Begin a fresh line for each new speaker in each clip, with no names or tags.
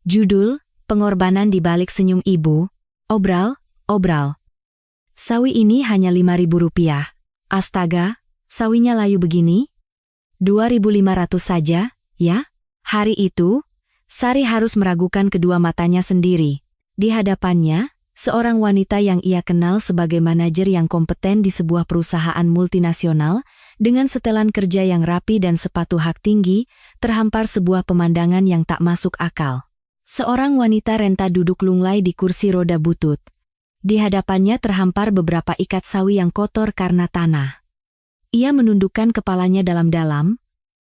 Judul, Pengorbanan di Balik Senyum Ibu, obral. Sawi ini hanya Rp5.000. Astaga, sawinya layu begini? 2.500 saja, ya? Hari itu, Sari harus meragukan kedua matanya sendiri. Di hadapannya, seorang wanita yang ia kenal sebagai manajer yang kompeten di sebuah perusahaan multinasional, dengan setelan kerja yang rapi dan sepatu hak tinggi, terhampar sebuah pemandangan yang tak masuk akal. Seorang wanita renta duduk lunglai di kursi roda butut. Di hadapannya terhampar beberapa ikat sawi yang kotor karena tanah. Ia menundukkan kepalanya dalam-dalam,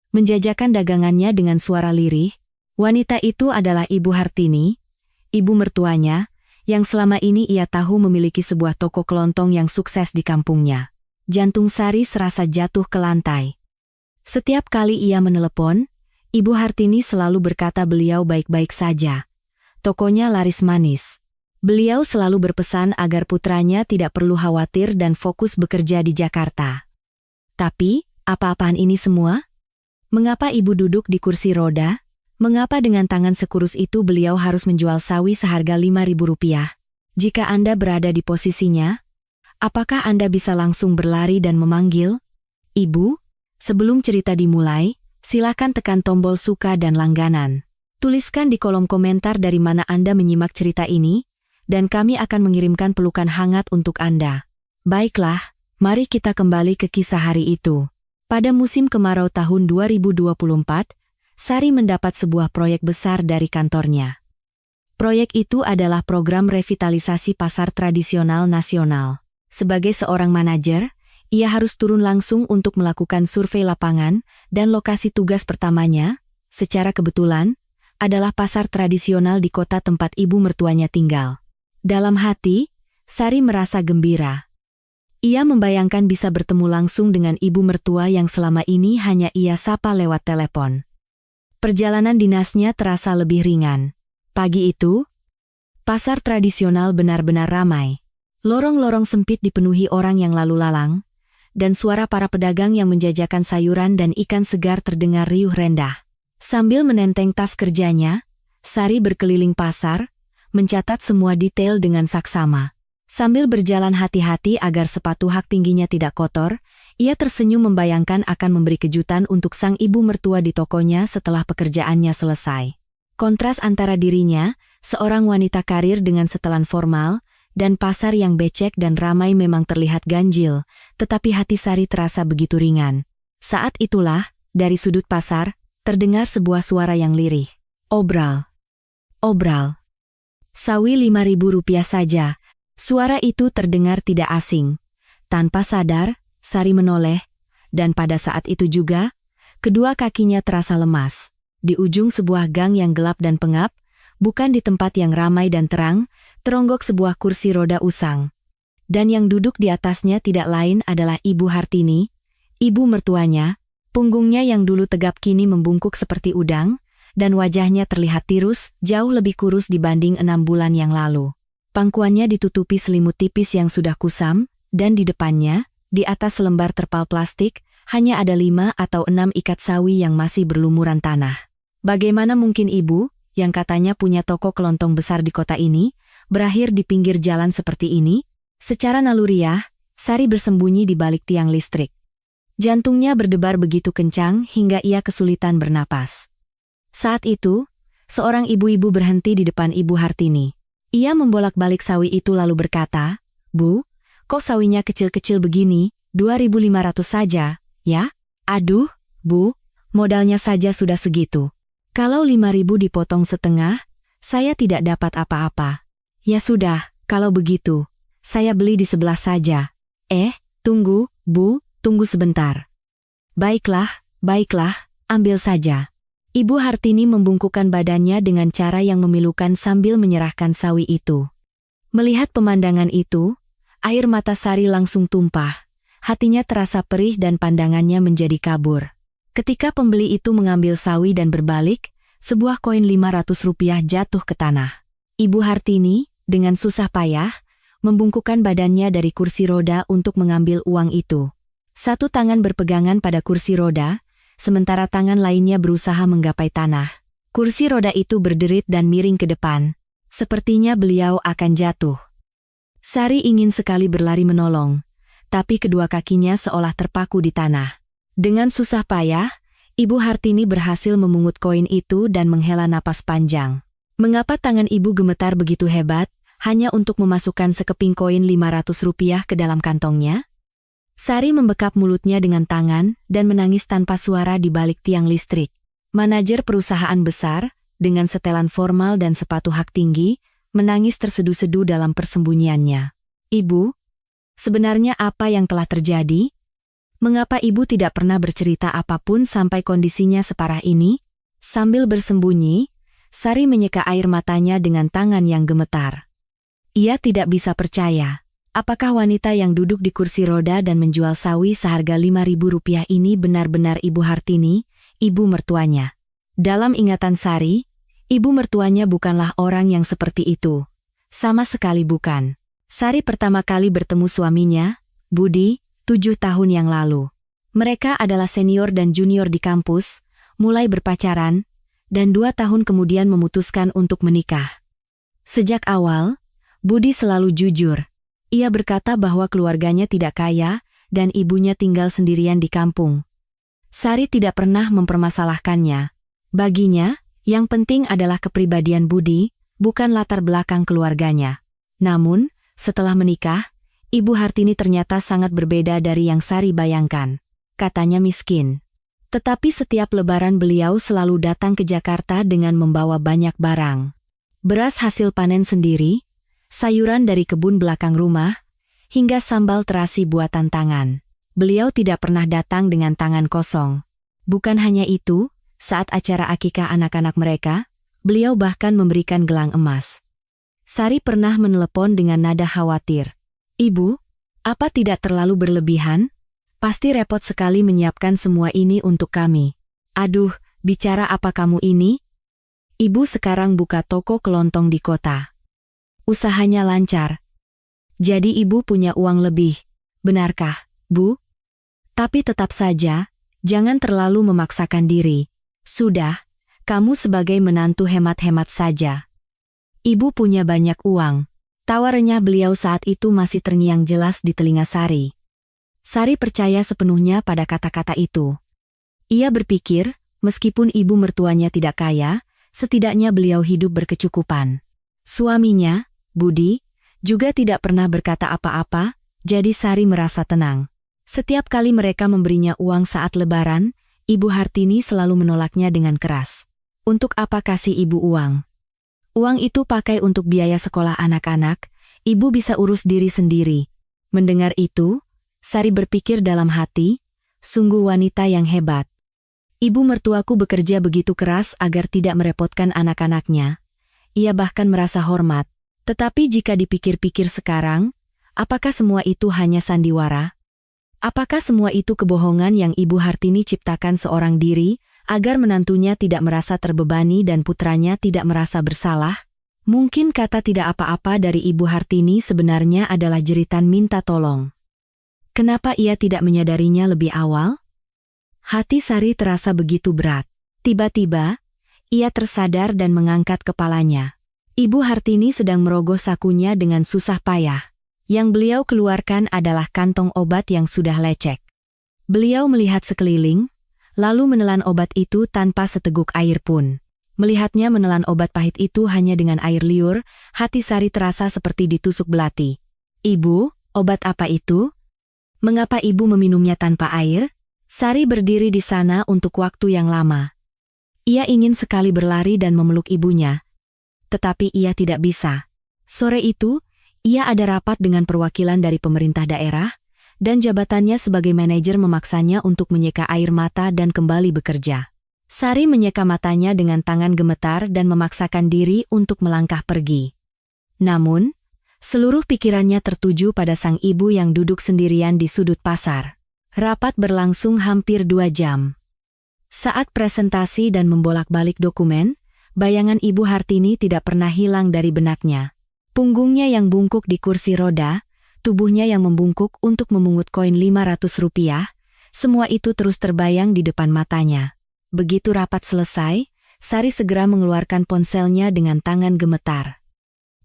menjajakan dagangannya dengan suara lirih. Wanita itu adalah Ibu Hartini, ibu mertuanya, yang selama ini ia tahu memiliki sebuah toko kelontong yang sukses di kampungnya. Jantung Sari serasa jatuh ke lantai. Setiap kali ia menelepon, Ibu Hartini selalu berkata beliau baik-baik saja. Tokonya laris manis. Beliau selalu berpesan agar putranya tidak perlu khawatir dan fokus bekerja di Jakarta. Tapi, apa-apaan ini semua? Mengapa ibu duduk di kursi roda? Mengapa dengan tangan sekurus itu beliau harus menjual sawi seharga Rp5.000? Jika Anda berada di posisinya, apakah Anda bisa langsung berlari dan memanggil, "Ibu"? Sebelum cerita dimulai, silakan tekan tombol suka dan langganan. Tuliskan di kolom komentar dari mana Anda menyimak cerita ini, dan kami akan mengirimkan pelukan hangat untuk Anda. Baiklah, mari kita kembali ke kisah hari itu. Pada musim kemarau tahun 2024, Sari mendapat sebuah proyek besar dari kantornya. Proyek itu adalah program revitalisasi pasar tradisional nasional. Sebagai seorang manajer, ia harus turun langsung untuk melakukan survei lapangan, dan lokasi tugas pertamanya, secara kebetulan, adalah pasar tradisional di kota tempat ibu mertuanya tinggal. Dalam hati, Sari merasa gembira. Ia membayangkan bisa bertemu langsung dengan ibu mertua yang selama ini hanya ia sapa lewat telepon. Perjalanan dinasnya terasa lebih ringan. Pagi itu, pasar tradisional benar-benar ramai. Lorong-lorong sempit dipenuhi orang yang lalu lalang, dan suara para pedagang yang menjajakan sayuran dan ikan segar terdengar riuh rendah. Sambil menenteng tas kerjanya, Sari berkeliling pasar, mencatat semua detail dengan saksama. Sambil berjalan hati-hati agar sepatu hak tingginya tidak kotor, ia tersenyum membayangkan akan memberi kejutan untuk sang ibu mertua di tokonya setelah pekerjaannya selesai. Kontras antara dirinya, seorang wanita karir dengan setelan formal, dan pasar yang becek dan ramai memang terlihat ganjil, tetapi hati Sari terasa begitu ringan. Saat itulah, dari sudut pasar, terdengar sebuah suara yang lirih. Obral. Sawi Rp5.000 saja. Suara itu terdengar tidak asing. Tanpa sadar, Sari menoleh, dan pada saat itu juga, kedua kakinya terasa lemas. Di ujung sebuah gang yang gelap dan pengap, bukan di tempat yang ramai dan terang, teronggok sebuah kursi roda usang. Dan yang duduk di atasnya tidak lain adalah Ibu Hartini, ibu mertuanya. Punggungnya yang dulu tegap kini membungkuk seperti udang, dan wajahnya terlihat tirus, jauh lebih kurus dibanding 6 bulan yang lalu. Pangkuannya ditutupi selimut tipis yang sudah kusam, dan di depannya, di atas selembar terpal plastik, hanya ada 5 atau 6 ikat sawi yang masih berlumuran tanah. Bagaimana mungkin ibu, yang katanya punya toko kelontong besar di kota ini, berakhir di pinggir jalan seperti ini? Secara naluriah, Sari bersembunyi di balik tiang listrik. Jantungnya berdebar begitu kencang hingga ia kesulitan bernapas. Saat itu, seorang ibu-ibu berhenti di depan Ibu Hartini. Ia membolak-balik sawi itu lalu berkata, "Bu, kok sawinya kecil-kecil begini, 2.500 saja, ya? Aduh, Bu, modalnya saja sudah segitu. Kalau 5.000 dipotong setengah, saya tidak dapat apa-apa." "Ya sudah, kalau begitu, saya beli di sebelah saja." Tunggu, Bu, tunggu sebentar." Baiklah, ambil saja." Ibu Hartini membungkukkan badannya dengan cara yang memilukan sambil menyerahkan sawi itu. Melihat pemandangan itu, air mata Sari langsung tumpah. Hatinya terasa perih dan pandangannya menjadi kabur. Ketika pembeli itu mengambil sawi dan berbalik, sebuah koin Rp500 jatuh ke tanah. Ibu Hartini, dengan susah payah, membungkukkan badannya dari kursi roda untuk mengambil uang itu. Satu tangan berpegangan pada kursi roda, sementara tangan lainnya berusaha menggapai tanah. Kursi roda itu berderit dan miring ke depan. Sepertinya beliau akan jatuh. Sari ingin sekali berlari menolong, tapi kedua kakinya seolah terpaku di tanah. Dengan susah payah, Ibu Hartini berhasil memungut koin itu dan menghela napas panjang. Mengapa tangan ibu gemetar begitu hebat, hanya untuk memasukkan sekeping koin Rp500 ke dalam kantongnya? Sari membekap mulutnya dengan tangan dan menangis tanpa suara di balik tiang listrik. Manajer perusahaan besar, dengan setelan formal dan sepatu hak tinggi, menangis terseduh-seduh dalam persembunyiannya. Ibu, sebenarnya apa yang telah terjadi? Mengapa ibu tidak pernah bercerita apapun sampai kondisinya separah ini? Sambil bersembunyi, Sari menyeka air matanya dengan tangan yang gemetar. Ia tidak bisa percaya. Apakah wanita yang duduk di kursi roda dan menjual sawi seharga Rp5.000 ini benar-benar Ibu Hartini, ibu mertuanya? Dalam ingatan Sari, ibu mertuanya bukanlah orang yang seperti itu. Sama sekali bukan. Sari pertama kali bertemu suaminya, Budi, 7 tahun yang lalu. Mereka adalah senior dan junior di kampus, mulai berpacaran, dan 2 tahun kemudian memutuskan untuk menikah. Sejak awal, Budi selalu jujur. Ia berkata bahwa keluarganya tidak kaya dan ibunya tinggal sendirian di kampung. Sari tidak pernah mempermasalahkannya. Baginya, yang penting adalah kepribadian Budi, bukan latar belakang keluarganya. Namun, setelah menikah, Ibu Hartini ternyata sangat berbeda dari yang Sari bayangkan. Katanya miskin. Tetapi setiap lebaran beliau selalu datang ke Jakarta dengan membawa banyak barang. Beras hasil panen sendiri, sayuran dari kebun belakang rumah, hingga sambal terasi buatan tangan. Beliau tidak pernah datang dengan tangan kosong. Bukan hanya itu, saat acara akikah anak-anak mereka, beliau bahkan memberikan gelang emas. Sari pernah menelepon dengan nada khawatir. Ibu, apa tidak terlalu berlebihan? Pasti repot sekali menyiapkan semua ini untuk kami. Aduh, bicara apa kamu ini? Ibu sekarang buka toko kelontong di kota. Usahanya lancar. Jadi ibu punya uang lebih. Benarkah, Bu? Tapi tetap saja, jangan terlalu memaksakan diri. Sudah, kamu sebagai menantu hemat-hemat saja. Ibu punya banyak uang. Tawa renyah beliau saat itu masih terngiang jelas di telinga Sari. Sari percaya sepenuhnya pada kata-kata itu. Ia berpikir, meskipun ibu mertuanya tidak kaya, setidaknya beliau hidup berkecukupan. Suaminya, Budi, juga tidak pernah berkata apa-apa, jadi Sari merasa tenang. Setiap kali mereka memberinya uang saat lebaran, Ibu Hartini selalu menolaknya dengan keras. Untuk apa kasih ibu uang? Uang itu pakai untuk biaya sekolah anak-anak, ibu bisa urus diri sendiri. Mendengar itu, Sari berpikir dalam hati, sungguh wanita yang hebat. Ibu mertuaku bekerja begitu keras agar tidak merepotkan anak-anaknya. Ia bahkan merasa hormat. Tetapi jika dipikir-pikir sekarang, apakah semua itu hanya sandiwara? Apakah semua itu kebohongan yang Ibu Hartini ciptakan seorang diri, agar menantunya tidak merasa terbebani dan putranya tidak merasa bersalah? Mungkin kata tidak apa-apa dari Ibu Hartini sebenarnya adalah jeritan minta tolong. Kenapa ia tidak menyadarinya lebih awal? Hati Sari terasa begitu berat. Tiba-tiba, ia tersadar dan mengangkat kepalanya. Ibu Hartini sedang merogoh sakunya dengan susah payah. Yang beliau keluarkan adalah kantong obat yang sudah lecek. Beliau melihat sekeliling, lalu menelan obat itu tanpa seteguk air pun. Melihatnya menelan obat pahit itu hanya dengan air liur, hati Sari terasa seperti ditusuk belati. Ibu, obat apa itu? Mengapa ibu meminumnya tanpa air? Sari berdiri di sana untuk waktu yang lama. Ia ingin sekali berlari dan memeluk ibunya. Tetapi ia tidak bisa. Sore itu, ia ada rapat dengan perwakilan dari pemerintah daerah, dan jabatannya sebagai manajer memaksanya untuk menyeka air mata dan kembali bekerja. Sari menyeka matanya dengan tangan gemetar dan memaksakan diri untuk melangkah pergi. Namun, seluruh pikirannya tertuju pada sang ibu yang duduk sendirian di sudut pasar. Rapat berlangsung hampir 2 jam. Saat presentasi dan membolak-balik dokumen, bayangan Ibu Hartini tidak pernah hilang dari benaknya. Punggungnya yang bungkuk di kursi roda, tubuhnya yang membungkuk untuk memungut koin Rp500, semua itu terus terbayang di depan matanya. Begitu rapat selesai, Sari segera mengeluarkan ponselnya dengan tangan gemetar.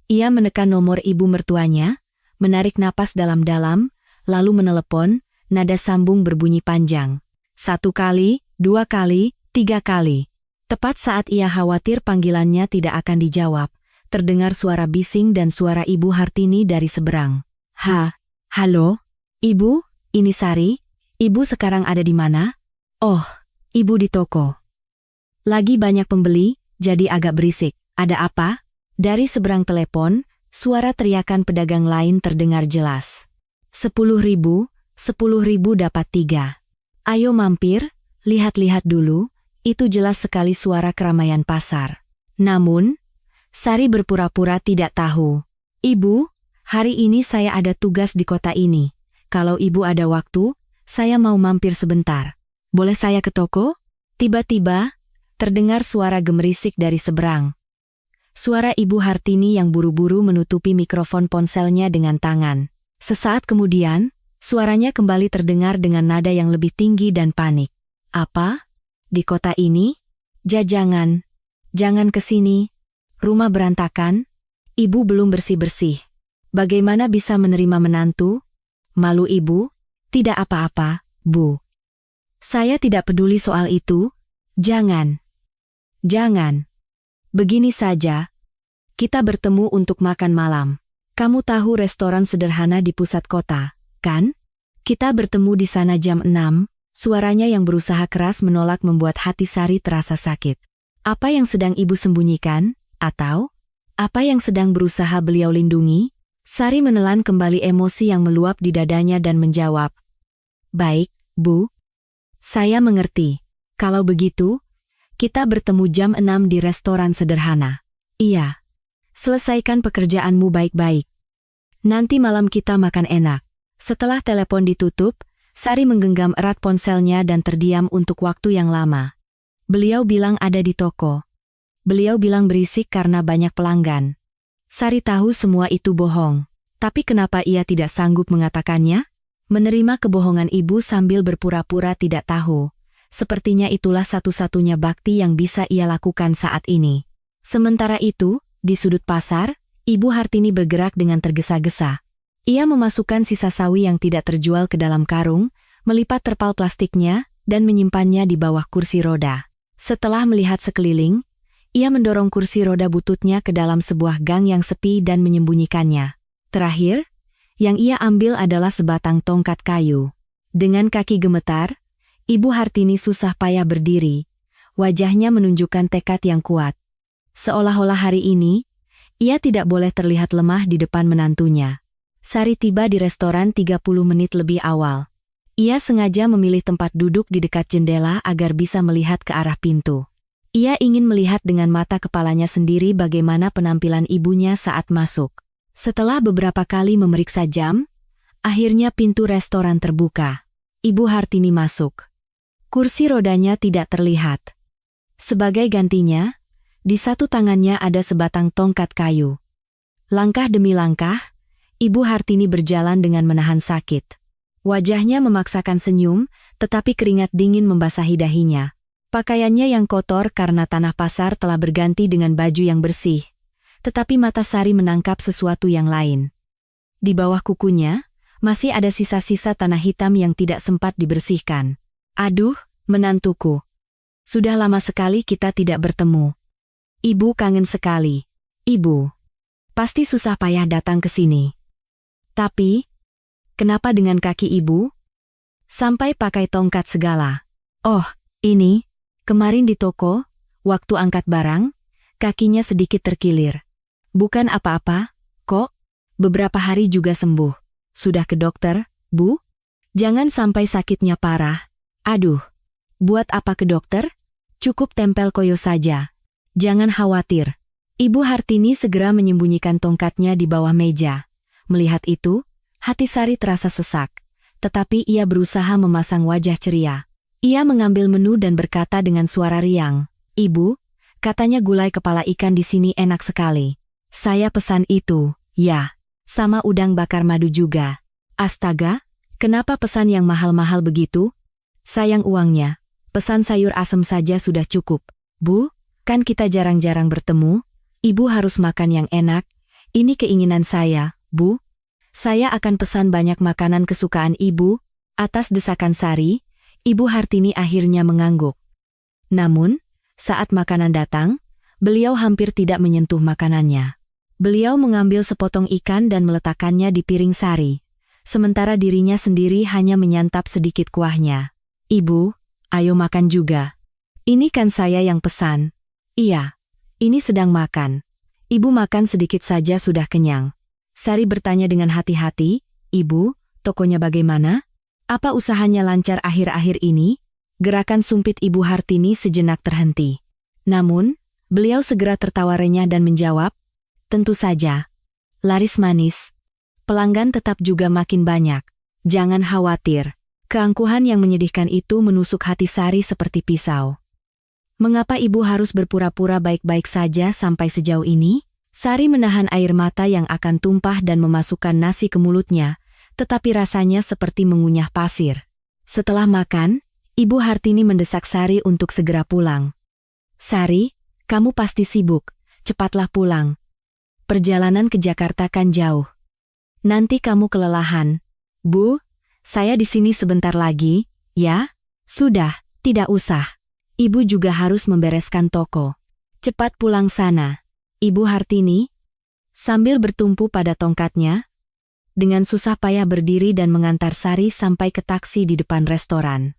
Ia menekan nomor ibu mertuanya, menarik napas dalam-dalam, lalu menelepon, nada sambung berbunyi panjang. 1 kali, 2 kali, 3 kali. Tepat saat ia khawatir panggilannya tidak akan dijawab, terdengar suara bising dan suara Ibu Hartini dari seberang. Halo? Ibu, ini Sari. Ibu sekarang ada di mana? Oh, Ibu di toko. Lagi banyak pembeli, jadi agak berisik. Ada apa? Dari seberang telepon, suara teriakan pedagang lain terdengar jelas. 10.000, 10.000 dapat 3. Ayo mampir, lihat-lihat dulu, itu jelas sekali suara keramaian pasar. Namun, Sari berpura-pura tidak tahu. Ibu, hari ini saya ada tugas di kota ini. Kalau ibu ada waktu, saya mau mampir sebentar. Boleh saya ke toko? Tiba-tiba, terdengar suara gemerisik dari seberang. Suara Ibu Hartini yang buru-buru menutupi mikrofon ponselnya dengan tangan. Sesaat kemudian, suaranya kembali terdengar dengan nada yang lebih tinggi dan panik. Apa? Di kota ini? Jangan ke sini. Rumah berantakan. Ibu belum bersih-bersih. Bagaimana bisa menerima menantu? Malu ibu? Tidak apa-apa, Bu. Saya tidak peduli soal itu. Jangan. Begini saja. Kita bertemu untuk makan malam. Kamu tahu restoran sederhana di pusat kota, kan? Kita bertemu di sana jam 6. Suaranya yang berusaha keras menolak membuat hati Sari terasa sakit. Apa yang sedang ibu sembunyikan? Atau apa yang sedang berusaha beliau lindungi? Sari menelan kembali emosi yang meluap di dadanya dan menjawab. Baik, Bu. Saya mengerti. Kalau begitu, kita bertemu jam 6 di restoran sederhana. Iya. Selesaikan pekerjaanmu baik-baik. Nanti malam kita makan enak. Setelah telepon ditutup, Sari menggenggam erat ponselnya dan terdiam untuk waktu yang lama. Beliau bilang ada di toko. Beliau bilang berisik karena banyak pelanggan. Sari tahu semua itu bohong. Tapi kenapa ia tidak sanggup mengatakannya? Menerima kebohongan ibu sambil berpura-pura tidak tahu. Sepertinya itulah satu-satunya bakti yang bisa ia lakukan saat ini. Sementara itu, di sudut pasar, Ibu Hartini bergerak dengan tergesa-gesa. Ia memasukkan sisa sawi yang tidak terjual ke dalam karung, melipat terpal plastiknya, dan menyimpannya di bawah kursi roda. Setelah melihat sekeliling, ia mendorong kursi roda bututnya ke dalam sebuah gang yang sepi dan menyembunyikannya. Terakhir, yang ia ambil adalah sebatang tongkat kayu. Dengan kaki gemetar, Ibu Hartini susah payah berdiri. Wajahnya menunjukkan tekad yang kuat. Seolah-olah hari ini, ia tidak boleh terlihat lemah di depan menantunya. Sari tiba di restoran 30 menit lebih awal. Ia sengaja memilih tempat duduk di dekat jendela agar bisa melihat ke arah pintu. Ia ingin melihat dengan mata kepalanya sendiri bagaimana penampilan ibunya saat masuk. Setelah beberapa kali memeriksa jam, akhirnya pintu restoran terbuka. Ibu Hartini masuk. Kursi rodanya tidak terlihat. Sebagai gantinya, di satu tangannya ada sebatang tongkat kayu. Langkah demi langkah, Ibu Hartini berjalan dengan menahan sakit. Wajahnya memaksakan senyum, tetapi keringat dingin membasahi dahinya. Pakaiannya yang kotor karena tanah pasar telah berganti dengan baju yang bersih. Tetapi mata Sari menangkap sesuatu yang lain. Di bawah kukunya, masih ada sisa-sisa tanah hitam yang tidak sempat dibersihkan. Aduh, menantuku. Sudah lama sekali kita tidak bertemu. Ibu kangen sekali. Ibu. Pasti susah payah datang ke sini. Tapi, kenapa dengan kaki ibu? Sampai pakai tongkat segala. Oh, ini, kemarin di toko, waktu angkat barang, kakinya sedikit terkilir. Bukan apa-apa, kok. Beberapa hari juga sembuh. Sudah ke dokter, Bu? Jangan sampai sakitnya parah. Aduh, buat apa ke dokter? Cukup tempel koyo saja. Jangan khawatir. Ibu Hartini segera menyembunyikan tongkatnya di bawah meja. Melihat itu, hati Sari terasa sesak. Tetapi ia berusaha memasang wajah ceria. Ia mengambil menu dan berkata dengan suara riang, Ibu, katanya gulai kepala ikan di sini enak sekali. Saya pesan itu, ya. Sama udang bakar madu juga. Astaga, kenapa pesan yang mahal-mahal begitu? Sayang uangnya. Pesan sayur asem saja sudah cukup. Bu, Kan kita jarang-jarang bertemu, Ibu harus makan yang enak. Ini keinginan saya, Bu. Saya akan pesan banyak makanan kesukaan Ibu. Atas desakan Sari, Ibu Hartini akhirnya mengangguk. Namun, saat makanan datang, beliau hampir tidak menyentuh makanannya. Beliau mengambil sepotong ikan dan meletakkannya di piring Sari, sementara dirinya sendiri hanya menyantap sedikit kuahnya. Ibu, ayo makan juga. Ini kan saya yang pesan. Iya, ini sedang makan. Ibu makan sedikit saja sudah kenyang. Sari bertanya dengan hati-hati, Ibu, tokonya bagaimana? Apa usahanya lancar akhir-akhir ini? Gerakan sumpit Ibu Hartini sejenak terhenti. Namun, beliau segera tertawa renyah dan menjawab, tentu saja. Laris manis. Pelanggan tetap juga makin banyak. Jangan khawatir. Keangkuhan yang menyedihkan itu menusuk hati Sari seperti pisau. Mengapa Ibu harus berpura-pura baik-baik saja sampai sejauh ini? Sari menahan air mata yang akan tumpah dan memasukkan nasi ke mulutnya, tetapi rasanya seperti mengunyah pasir. Setelah makan, Ibu Hartini mendesak Sari untuk segera pulang. Sari, kamu pasti sibuk, cepatlah pulang. Perjalanan ke Jakarta kan jauh. Nanti kamu kelelahan. Bu, saya di sini sebentar lagi, ya? Sudah, tidak usah. Ibu juga harus membereskan toko. Cepat pulang sana. Ibu Hartini, sambil bertumpu pada tongkatnya, dengan susah payah berdiri dan mengantar Sari sampai ke taksi di depan restoran.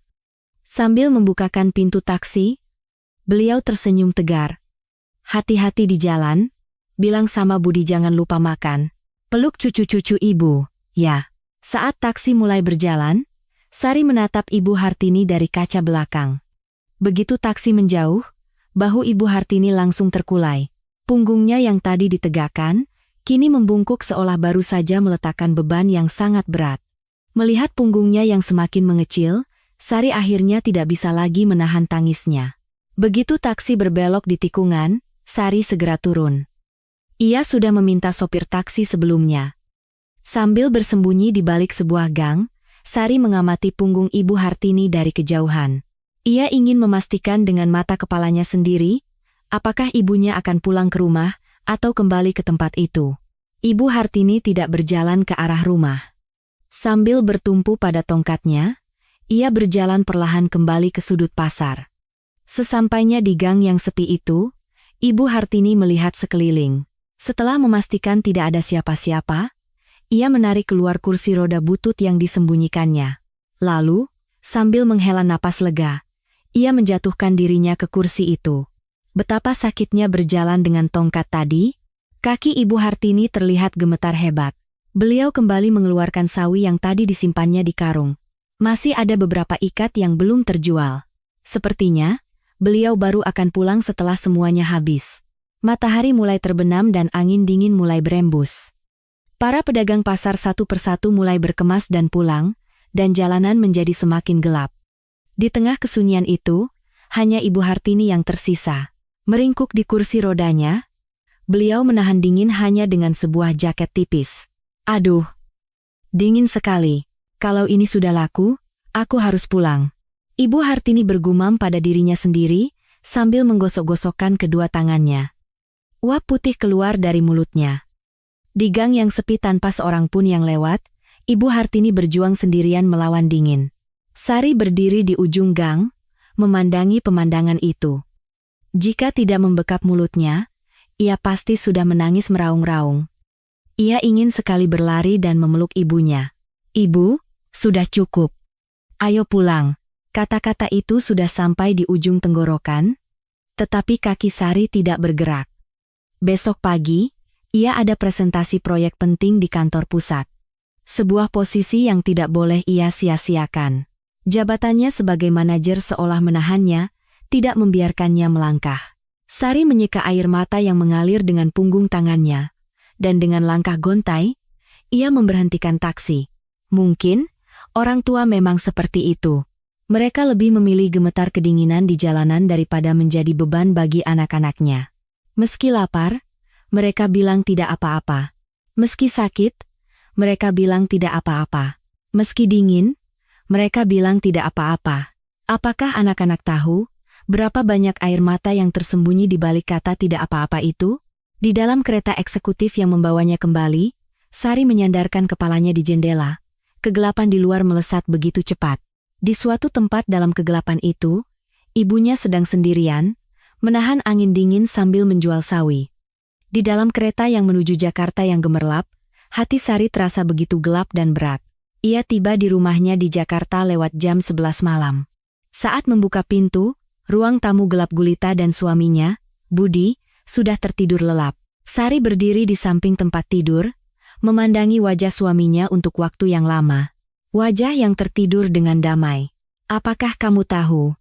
Sambil membukakan pintu taksi, beliau tersenyum tegar. Hati-hati di jalan, bilang sama Budi jangan lupa makan. Peluk cucu-cucu Ibu, ya. Saat taksi mulai berjalan, Sari menatap Ibu Hartini dari kaca belakang. Begitu taksi menjauh, bahu Ibu Hartini langsung terkulai. Punggungnya yang tadi ditegakkan, kini membungkuk seolah baru saja meletakkan beban yang sangat berat. Melihat punggungnya yang semakin mengecil, Sari akhirnya tidak bisa lagi menahan tangisnya. Begitu taksi berbelok di tikungan, Sari segera turun. Ia sudah meminta sopir taksi sebelumnya. Sambil bersembunyi di balik sebuah gang, Sari mengamati punggung Ibu Hartini dari kejauhan. Ia ingin memastikan dengan mata kepalanya sendiri, apakah ibunya akan pulang ke rumah atau kembali ke tempat itu. Ibu Hartini tidak berjalan ke arah rumah. Sambil bertumpu pada tongkatnya, ia berjalan perlahan kembali ke sudut pasar. Sesampainya di gang yang sepi itu, Ibu Hartini melihat sekeliling. Setelah memastikan tidak ada siapa-siapa, ia menarik keluar kursi roda butut yang disembunyikannya. Lalu, sambil menghela napas lega, ia menjatuhkan dirinya ke kursi itu. Betapa sakitnya berjalan dengan tongkat tadi, kaki Ibu Hartini terlihat gemetar hebat. Beliau kembali mengeluarkan sawi yang tadi disimpannya di karung. Masih ada beberapa ikat yang belum terjual. Sepertinya, beliau baru akan pulang setelah semuanya habis. Matahari mulai terbenam dan angin dingin mulai berembus. Para pedagang pasar satu persatu mulai berkemas dan pulang, dan jalanan menjadi semakin gelap. Di tengah kesunyian itu, hanya Ibu Hartini yang tersisa. Meringkuk di kursi rodanya, beliau menahan dingin hanya dengan sebuah jaket tipis. Aduh, dingin sekali. Kalau ini sudah laku, aku harus pulang. Ibu Hartini bergumam pada dirinya sendiri, sambil menggosok-gosokkan kedua tangannya. Uap putih keluar dari mulutnya. Di gang yang sepi tanpa seorang pun yang lewat, Ibu Hartini berjuang sendirian melawan dingin. Sari berdiri di ujung gang, memandangi pemandangan itu. Jika tidak membekap mulutnya, ia pasti sudah menangis meraung-raung. Ia ingin sekali berlari dan memeluk ibunya. Ibu, sudah cukup. Ayo pulang. Kata-kata itu sudah sampai di ujung tenggorokan, tetapi kaki Sari tidak bergerak. Besok pagi, ia ada presentasi proyek penting di kantor pusat. Sebuah posisi yang tidak boleh ia sia-siakan. Jabatannya sebagai manajer seolah menahannya, tidak membiarkannya melangkah. Sari menyeka air mata yang mengalir dengan punggung tangannya, dan dengan langkah gontai, ia memberhentikan taksi. Mungkin, orang tua memang seperti itu. Mereka lebih memilih gemetar kedinginan di jalanan daripada menjadi beban bagi anak-anaknya. Meski lapar, mereka bilang tidak apa-apa. Meski sakit, mereka bilang tidak apa-apa. Meski dingin, mereka bilang tidak apa-apa. Apakah anak-anak tahu Berapa banyak air mata yang tersembunyi di balik kata tidak apa-apa itu? Di dalam kereta eksekutif yang membawanya kembali, Sari menyandarkan kepalanya di jendela. Kegelapan di luar melesat begitu cepat. Di suatu tempat dalam kegelapan itu, ibunya sedang sendirian, menahan angin dingin sambil menjual sawi. Di dalam kereta yang menuju Jakarta yang gemerlap, hati Sari terasa begitu gelap dan berat. Ia tiba di rumahnya di Jakarta lewat jam 11 malam. Saat membuka pintu, ruang tamu gelap gulita dan suaminya, Budi, sudah tertidur lelap. Sari berdiri di samping tempat tidur, memandangi wajah suaminya untuk waktu yang lama. Wajah yang tertidur dengan damai. Apakah kamu tahu?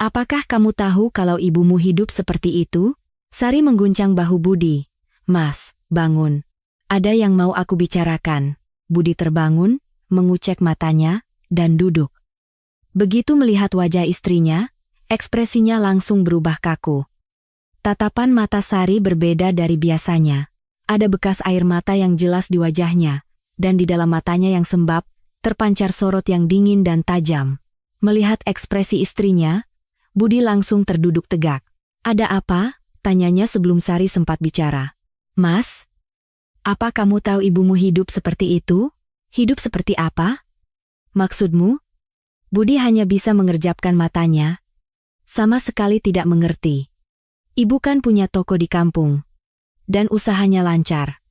Apakah kamu tahu kalau ibumu hidup seperti itu? Sari mengguncang bahu Budi. Mas, bangun. Ada yang mau aku bicarakan. Budi terbangun, mengucek matanya, dan duduk. Begitu melihat wajah istrinya, ekspresinya langsung berubah kaku. Tatapan mata Sari berbeda dari biasanya. Ada bekas air mata yang jelas di wajahnya, dan di dalam matanya yang sembab, terpancar sorot yang dingin dan tajam. Melihat ekspresi istrinya, Budi langsung terduduk tegak. Ada apa? Tanyanya sebelum Sari sempat bicara. Mas, apa kamu tahu ibumu hidup seperti itu? Hidup seperti apa? Maksudmu? Budi hanya bisa mengerjapkan matanya. Sama sekali tidak mengerti. Ibu kan punya toko di kampung. Dan usahanya lancar.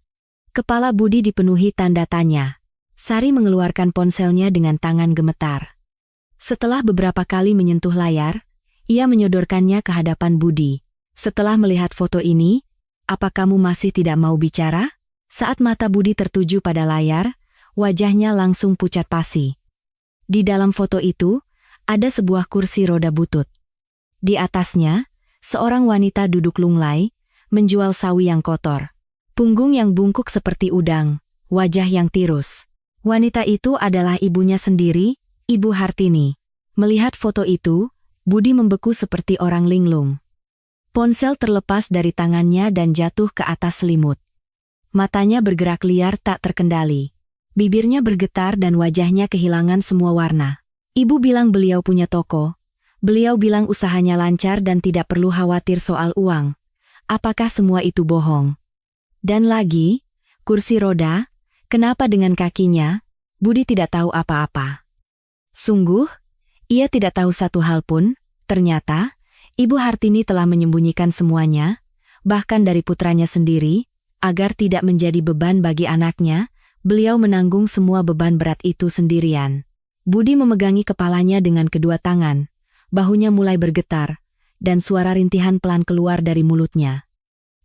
Kepala Budi dipenuhi tanda tanya. Sari mengeluarkan ponselnya dengan tangan gemetar. Setelah beberapa kali menyentuh layar, ia menyodorkannya ke hadapan Budi. Setelah melihat foto ini, apa kamu masih tidak mau bicara? Saat mata Budi tertuju pada layar, wajahnya langsung pucat pasi. Di dalam foto itu, ada sebuah kursi roda butut. Di atasnya, seorang wanita duduk lunglai, menjual sawi yang kotor. Punggung yang bungkuk seperti udang, wajah yang tirus. Wanita itu adalah ibunya sendiri, Ibu Hartini. Melihat foto itu, Budi membeku seperti orang linglung. Ponsel terlepas dari tangannya dan jatuh ke atas selimut. Matanya bergerak liar tak terkendali. Bibirnya bergetar dan wajahnya kehilangan semua warna. Ibu bilang beliau punya toko. Beliau bilang usahanya lancar dan tidak perlu khawatir soal uang. Apakah semua itu bohong? Dan lagi, kursi roda, kenapa dengan kakinya? Budi tidak tahu apa-apa. Sungguh, ia tidak tahu satu hal pun. Ternyata, Ibu Hartini telah menyembunyikan semuanya, bahkan dari putranya sendiri, agar tidak menjadi beban bagi anaknya. Beliau menanggung semua beban berat itu sendirian. Budi memegangi kepalanya dengan kedua tangan. Bahunya mulai bergetar, dan suara rintihan pelan keluar dari mulutnya.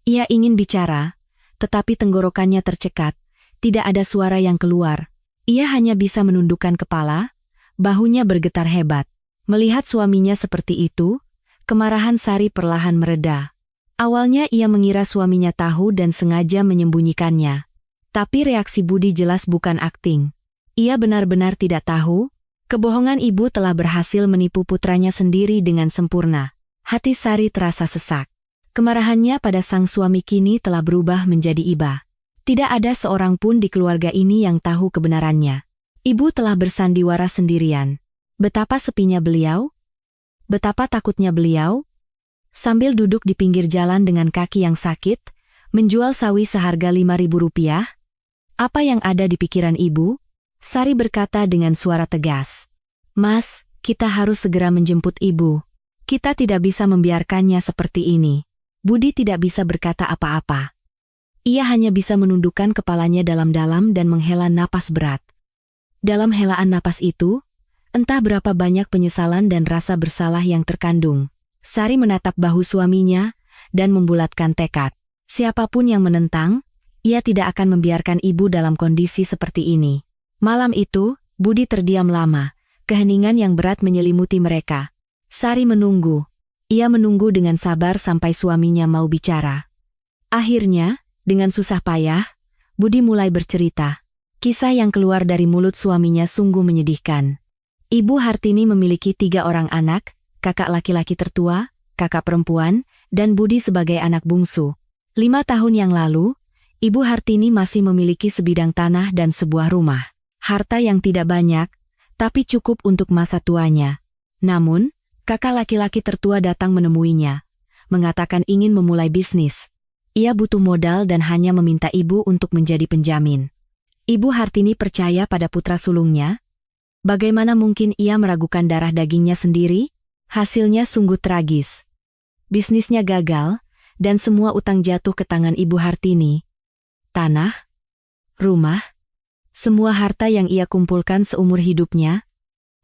Ia ingin bicara, tetapi tenggorokannya tercekat, tidak ada suara yang keluar. Ia hanya bisa menundukkan kepala, bahunya bergetar hebat. Melihat suaminya seperti itu, kemarahan Sari perlahan mereda. Awalnya ia mengira suaminya tahu dan sengaja menyembunyikannya. Tapi reaksi Budi jelas bukan akting. Ia benar-benar tidak tahu. Kebohongan ibu telah berhasil menipu putranya sendiri dengan sempurna. Hati Sari terasa sesak. Kemarahannya pada sang suami kini telah berubah menjadi iba. Tidak ada seorang pun di keluarga ini yang tahu kebenarannya. Ibu telah bersandiwara sendirian. Betapa sepinya beliau? Betapa takutnya beliau? Sambil duduk di pinggir jalan dengan kaki yang sakit, menjual sawi seharga Rp5.000? Apa yang ada di pikiran ibu? Sari berkata dengan suara tegas. Mas, kita harus segera menjemput ibu. Kita tidak bisa membiarkannya seperti ini. Budi tidak bisa berkata apa-apa. Ia hanya bisa menundukkan kepalanya dalam-dalam dan menghela napas berat. Dalam helaan napas itu, entah berapa banyak penyesalan dan rasa bersalah yang terkandung. Sari menatap bahu suaminya dan membulatkan tekad. Siapapun yang menentang, ia tidak akan membiarkan ibu dalam kondisi seperti ini. Malam itu, Budi terdiam lama. Keheningan yang berat menyelimuti mereka. Sari menunggu. Ia menunggu dengan sabar sampai suaminya mau bicara. Akhirnya, dengan susah payah, Budi mulai bercerita. Kisah yang keluar dari mulut suaminya sungguh menyedihkan. Ibu Hartini memiliki 3 orang anak, kakak laki-laki tertua, kakak perempuan, dan Budi sebagai anak bungsu. 5 tahun yang lalu, Ibu Hartini masih memiliki sebidang tanah dan sebuah rumah. Harta yang tidak banyak, tapi cukup untuk masa tuanya. Namun, Kakak laki-laki tertua datang menemuinya, mengatakan ingin memulai bisnis. Ia butuh modal dan hanya meminta ibu untuk menjadi penjamin. Ibu Hartini percaya pada putra sulungnya. Bagaimana mungkin ia meragukan darah dagingnya sendiri? Hasilnya sungguh tragis. Bisnisnya gagal, dan semua utang jatuh ke tangan Ibu Hartini. Tanah, rumah, semua harta yang ia kumpulkan seumur hidupnya,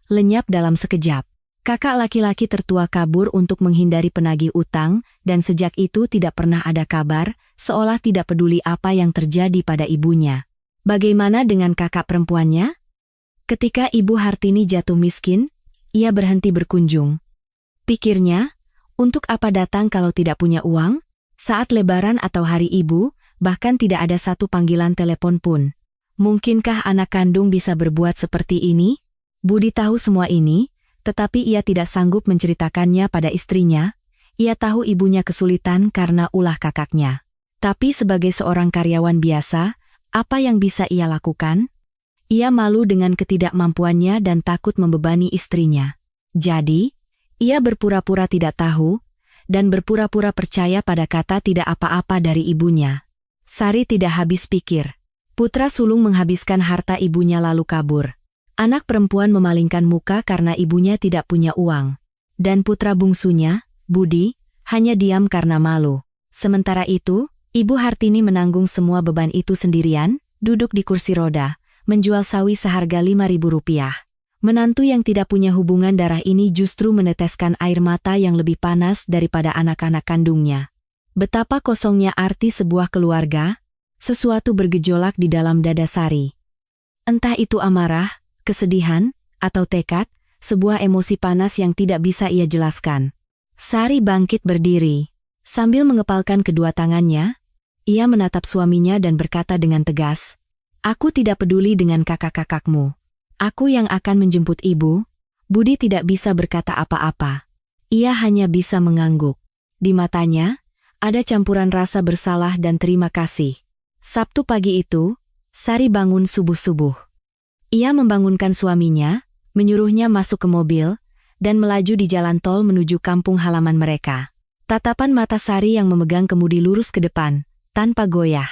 lenyap dalam sekejap. Kakak laki-laki tertua kabur untuk menghindari penagih utang, dan sejak itu tidak pernah ada kabar, seolah tidak peduli apa yang terjadi pada ibunya. Bagaimana dengan kakak perempuannya? Ketika Ibu Hartini jatuh miskin, ia berhenti berkunjung. Pikirnya, untuk apa datang kalau tidak punya uang? Saat Lebaran atau hari ibu, bahkan tidak ada satu panggilan telepon pun. Mungkinkah anak kandung bisa berbuat seperti ini? Budi tahu semua ini, tetapi ia tidak sanggup menceritakannya pada istrinya. Ia tahu ibunya kesulitan karena ulah kakaknya. Tapi sebagai seorang karyawan biasa, apa yang bisa ia lakukan? Ia malu dengan ketidakmampuannya dan takut membebani istrinya. Jadi, ia berpura-pura tidak tahu, dan berpura-pura percaya pada kata tidak apa-apa dari ibunya. Sari tidak habis pikir. Putra sulung menghabiskan harta ibunya lalu kabur. Anak perempuan memalingkan muka karena ibunya tidak punya uang. Dan putra bungsunya, Budi, hanya diam karena malu. Sementara itu, Ibu Hartini menanggung semua beban itu sendirian, duduk di kursi roda, menjual sawi seharga Rp5.000. Menantu yang tidak punya hubungan darah ini justru meneteskan air mata yang lebih panas daripada anak-anak kandungnya. Betapa kosongnya arti sebuah keluarga, sesuatu bergejolak di dalam dada Sari. Entah itu amarah, kesedihan, atau tekad, sebuah emosi panas yang tidak bisa ia jelaskan. Sari bangkit berdiri. Sambil mengepalkan kedua tangannya, ia menatap suaminya dan berkata dengan tegas, "Aku tidak peduli dengan kakak-kakakmu. Aku yang akan menjemput ibu." Budi tidak bisa berkata apa-apa. Ia hanya bisa mengangguk. Di matanya, ada campuran rasa bersalah dan terima kasih. Sabtu pagi itu, Sari bangun subuh-subuh. Ia membangunkan suaminya, menyuruhnya masuk ke mobil, dan melaju di jalan tol menuju kampung halaman mereka. Tatapan mata Sari yang memegang kemudi lurus ke depan, tanpa goyah.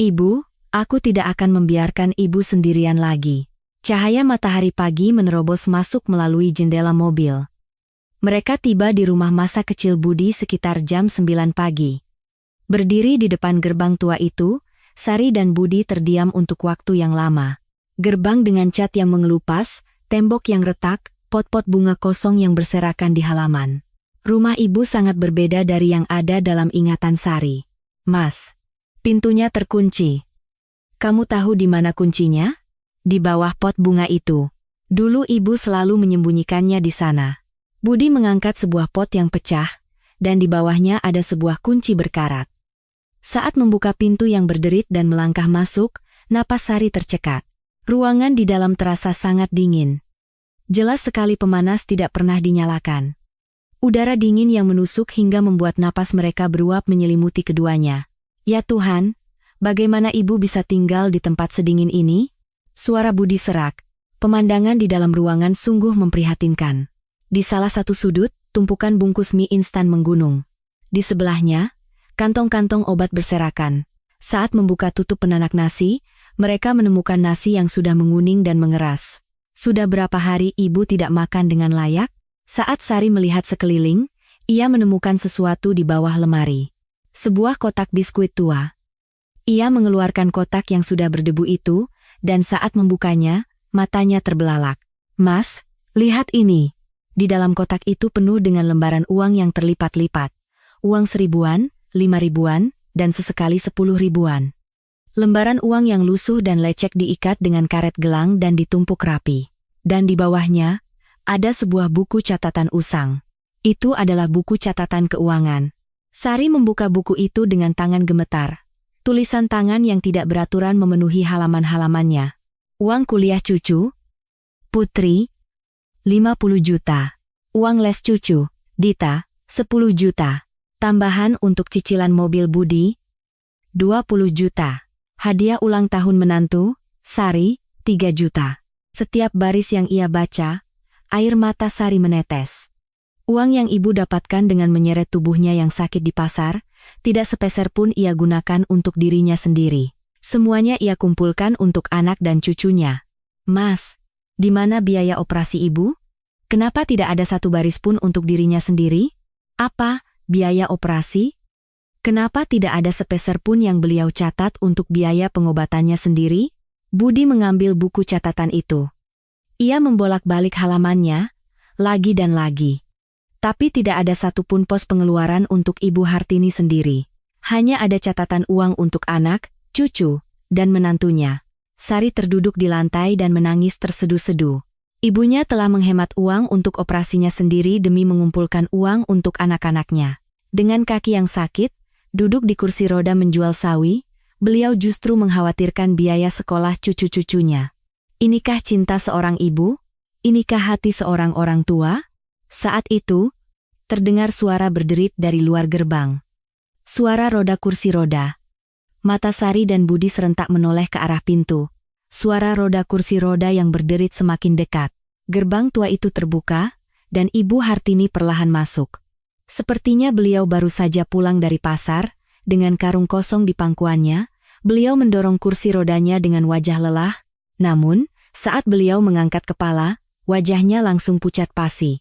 "Ibu, aku tidak akan membiarkan ibu sendirian lagi." Cahaya matahari pagi menerobos masuk melalui jendela mobil. Mereka tiba di rumah masa kecil Budi sekitar jam 9 pagi. Berdiri di depan gerbang tua itu, Sari dan Budi terdiam untuk waktu yang lama. Gerbang dengan cat yang mengelupas, tembok yang retak, pot-pot bunga kosong yang berserakan di halaman. Rumah ibu sangat berbeda dari yang ada dalam ingatan Sari. "Mas, pintunya terkunci." "Kamu tahu di mana kuncinya?" "Di bawah pot bunga itu. Dulu ibu selalu menyembunyikannya di sana." Budi mengangkat sebuah pot yang pecah, dan di bawahnya ada sebuah kunci berkarat. Saat membuka pintu yang berderit dan melangkah masuk, napas Sari tercekat. Ruangan di dalam terasa sangat dingin. Jelas sekali pemanas tidak pernah dinyalakan. Udara dingin yang menusuk hingga membuat napas mereka beruap menyelimuti keduanya. "Ya Tuhan, bagaimana ibu bisa tinggal di tempat sedingin ini?" Suara Budi serak. Pemandangan di dalam ruangan sungguh memprihatinkan. Di salah satu sudut, tumpukan bungkus mie instan menggunung. Di sebelahnya, kantong-kantong obat berserakan. Saat membuka tutup penanak nasi, mereka menemukan nasi yang sudah menguning dan mengeras. Sudah berapa hari ibu tidak makan dengan layak? Saat Sari melihat sekeliling, ia menemukan sesuatu di bawah lemari. Sebuah kotak biskuit tua. Ia mengeluarkan kotak yang sudah berdebu itu, dan saat membukanya, matanya terbelalak. "Mas, lihat ini." Di dalam kotak itu penuh dengan lembaran uang yang terlipat-lipat. Uang 1.000-an, 5.000-an, dan sesekali 10.000-an. Lembaran uang yang lusuh dan lecek diikat dengan karet gelang dan ditumpuk rapi. Dan di bawahnya, ada sebuah buku catatan usang. Itu adalah buku catatan keuangan. Sari membuka buku itu dengan tangan gemetar. Tulisan tangan yang tidak beraturan memenuhi halaman-halamannya. Uang kuliah cucu, Putri, 50 juta. Uang les cucu, Dita, 10 juta. Tambahan untuk cicilan mobil Budi, 20 juta. Hadiah ulang tahun menantu, Sari, 3 juta. Setiap baris yang ia baca, air mata Sari menetes. Uang yang ibu dapatkan dengan menyeret tubuhnya yang sakit di pasar, tidak sepeser pun ia gunakan untuk dirinya sendiri. Semuanya ia kumpulkan untuk anak dan cucunya. Mas, di mana biaya operasi ibu? Kenapa tidak ada satu baris pun untuk dirinya sendiri? Apa, biaya operasi? Kenapa tidak ada sepeser pun yang beliau catat untuk biaya pengobatannya sendiri? Budi mengambil buku catatan itu. Ia membolak-balik halamannya, lagi dan lagi. Tapi tidak ada satupun pos pengeluaran untuk Ibu Hartini sendiri. Hanya ada catatan uang untuk anak, cucu, dan menantunya. Sari terduduk di lantai dan menangis terseduh-seduh. Ibunya telah menghemat uang untuk operasinya sendiri demi mengumpulkan uang untuk anak-anaknya. Dengan kaki yang sakit, duduk di kursi roda menjual sawi, beliau justru mengkhawatirkan biaya sekolah cucu-cucunya. Inikah cinta seorang ibu? Inikah hati seorang orang tua? Saat itu, terdengar suara berderit dari luar gerbang. Suara roda kursi roda. Mata Sari dan Budi serentak menoleh ke arah pintu. Suara roda kursi roda yang berderit semakin dekat. Gerbang tua itu terbuka, dan Ibu Hartini perlahan masuk. Sepertinya beliau baru saja pulang dari pasar, dengan karung kosong di pangkuannya, beliau mendorong kursi rodanya dengan wajah lelah, namun, saat beliau mengangkat kepala, wajahnya langsung pucat pasi.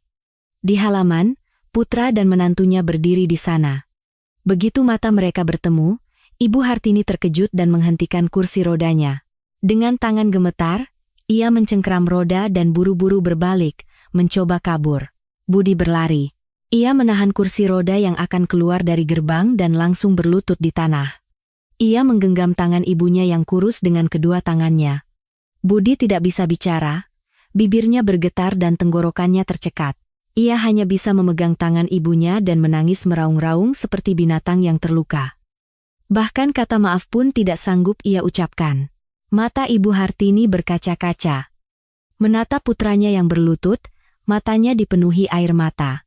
Di halaman, putra dan menantunya berdiri di sana. Begitu mata mereka bertemu, Ibu Hartini terkejut dan menghentikan kursi rodanya. Dengan tangan gemetar, ia mencengkeram roda dan buru-buru berbalik, mencoba kabur. Budi berlari. Ia menahan kursi roda yang akan keluar dari gerbang dan langsung berlutut di tanah. Ia menggenggam tangan ibunya yang kurus dengan kedua tangannya. Budi tidak bisa bicara, bibirnya bergetar dan tenggorokannya tercekat. Ia hanya bisa memegang tangan ibunya dan menangis meraung-raung seperti binatang yang terluka. Bahkan kata maaf pun tidak sanggup ia ucapkan. Mata Ibu Hartini berkaca-kaca. Menatap putranya yang berlutut, matanya dipenuhi air mata.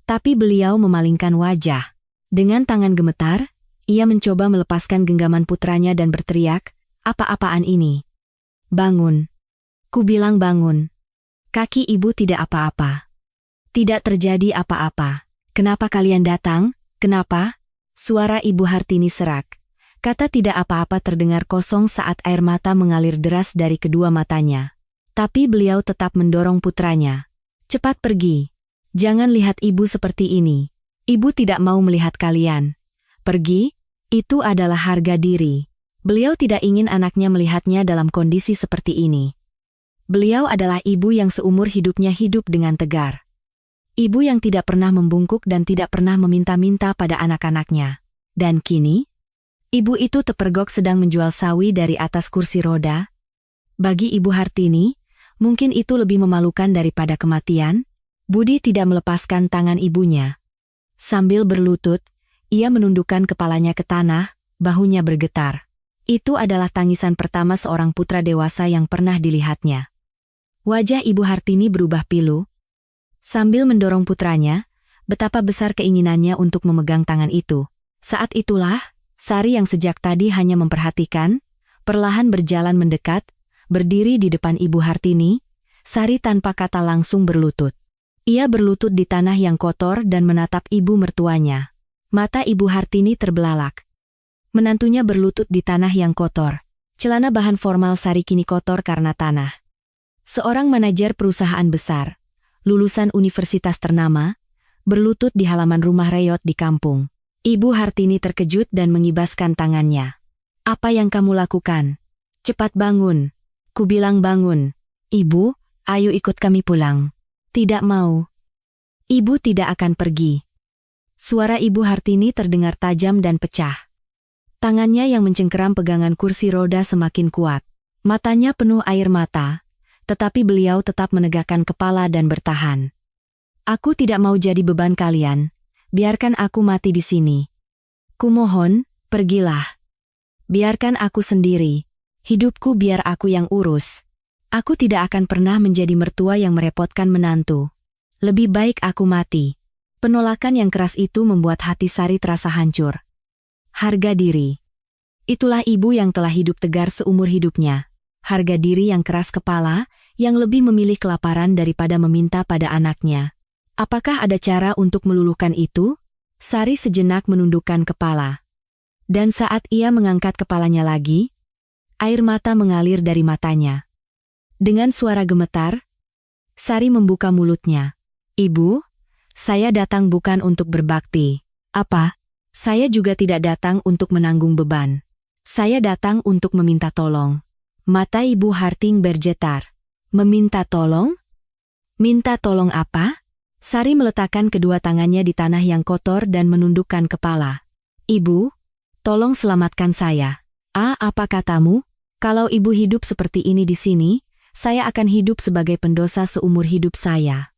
Tapi beliau memalingkan wajah. Dengan tangan gemetar, ia mencoba melepaskan genggaman putranya dan berteriak, "Apa-apaan ini? Bangun. Ku bilang bangun. Kaki ibu tidak apa-apa. Tidak terjadi apa-apa. Kenapa kalian datang? Kenapa?" Suara Ibu Hartini serak. Kata tidak apa-apa terdengar kosong saat air mata mengalir deras dari kedua matanya. Tapi beliau tetap mendorong putranya. "Cepat pergi. Jangan lihat ibu seperti ini. Ibu tidak mau melihat kalian. Pergi, itu adalah harga diri." Beliau tidak ingin anaknya melihatnya dalam kondisi seperti ini. Beliau adalah ibu yang seumur hidupnya hidup dengan tegar. Ibu yang tidak pernah membungkuk dan tidak pernah meminta-minta pada anak-anaknya. Dan kini, ibu itu terpergok sedang menjual sawi dari atas kursi roda. Bagi Ibu Hartini, mungkin itu lebih memalukan daripada kematian. Budi tidak melepaskan tangan ibunya. Sambil berlutut, ia menundukkan kepalanya ke tanah, bahunya bergetar. Itu adalah tangisan pertama seorang putra dewasa yang pernah dilihatnya. Wajah Ibu Hartini berubah pilu. Sambil mendorong putranya, betapa besar keinginannya untuk memegang tangan itu. Saat itulah, Sari yang sejak tadi hanya memperhatikan, perlahan berjalan mendekat, berdiri di depan Ibu Hartini. Sari tanpa kata langsung berlutut. Ia berlutut di tanah yang kotor dan menatap ibu mertuanya. Mata Ibu Hartini terbelalak. Menantunya berlutut di tanah yang kotor. Celana bahan formal Sari kini kotor karena tanah. Seorang manajer perusahaan besar, lulusan universitas ternama, berlutut di halaman rumah reyot di kampung. Ibu Hartini terkejut dan mengibaskan tangannya. "Apa yang kamu lakukan? Cepat bangun. Ku bilang bangun. Ibu, ayo ikut kami pulang." "Tidak mau. Ibu tidak akan pergi." Suara Ibu Hartini terdengar tajam dan pecah. Tangannya yang mencengkeram pegangan kursi roda semakin kuat. Matanya penuh air mata. Tetapi beliau tetap menegakkan kepala dan bertahan. "Aku tidak mau jadi beban kalian. Biarkan aku mati di sini. Kumohon, pergilah. Biarkan aku sendiri. Hidupku biar aku yang urus. Aku tidak akan pernah menjadi mertua yang merepotkan menantu. Lebih baik aku mati." Penolakan yang keras itu membuat hati Sari terasa hancur. Harga diri. Itulah ibu yang telah hidup tegar seumur hidupnya. Harga diri yang keras kepala, yang lebih memilih kelaparan daripada meminta pada anaknya. Apakah ada cara untuk meluluhkan itu? Sari sejenak menundukkan kepala. Dan saat ia mengangkat kepalanya lagi, air mata mengalir dari matanya. Dengan suara gemetar, Sari membuka mulutnya. Ibu, saya datang bukan untuk berbakti. Apa? Saya juga tidak datang untuk menanggung beban. Saya datang untuk meminta tolong. Mata Ibu Harting bergetar. Meminta tolong? Minta tolong apa? Sari meletakkan kedua tangannya di tanah yang kotor dan menundukkan kepala. Ibu, tolong selamatkan saya. Apa katamu? Kalau Ibu hidup seperti ini di sini, saya akan hidup sebagai pendosa seumur hidup saya.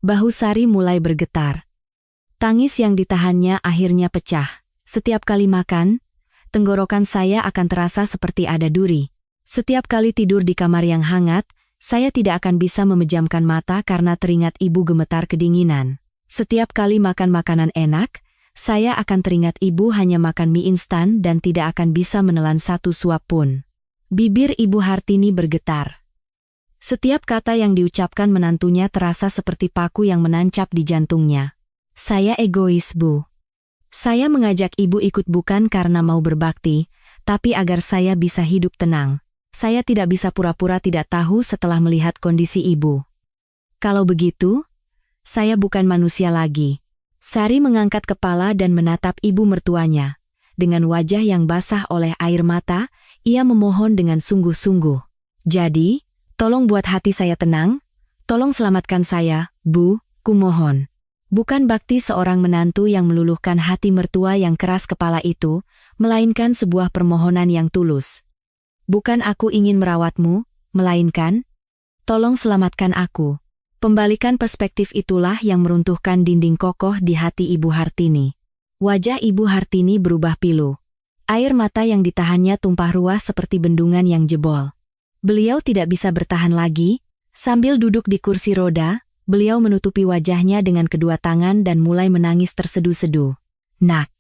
Bahu Sari mulai bergetar. Tangis yang ditahannya akhirnya pecah. Setiap kali makan, tenggorokan saya akan terasa seperti ada duri. Setiap kali tidur di kamar yang hangat, saya tidak akan bisa memejamkan mata karena teringat Ibu gemetar kedinginan. Setiap kali makan makanan enak, saya akan teringat Ibu hanya makan mie instan dan tidak akan bisa menelan satu suap pun. Bibir Ibu Hartini bergetar. Setiap kata yang diucapkan menantunya terasa seperti paku yang menancap di jantungnya. Saya egois, Bu. Saya mengajak Ibu ikut bukan karena mau berbakti, tapi agar saya bisa hidup tenang. Saya tidak bisa pura-pura tidak tahu setelah melihat kondisi Ibu. Kalau begitu, saya bukan manusia lagi. Sari mengangkat kepala dan menatap ibu mertuanya. Dengan wajah yang basah oleh air mata, ia memohon dengan sungguh-sungguh. Jadi, tolong buat hati saya tenang, tolong selamatkan saya, Bu, kumohon. Bukan bakti seorang menantu yang meluluhkan hati mertua yang keras kepala itu, melainkan sebuah permohonan yang tulus. Bukan aku ingin merawatmu, melainkan, tolong selamatkan aku. Pembalikan perspektif itulah yang meruntuhkan dinding kokoh di hati Ibu Hartini. Wajah Ibu Hartini berubah pilu. Air mata yang ditahannya tumpah ruah seperti bendungan yang jebol. Beliau tidak bisa bertahan lagi. Sambil duduk di kursi roda, beliau menutupi wajahnya dengan kedua tangan dan mulai menangis terseduh-seduh. Nak,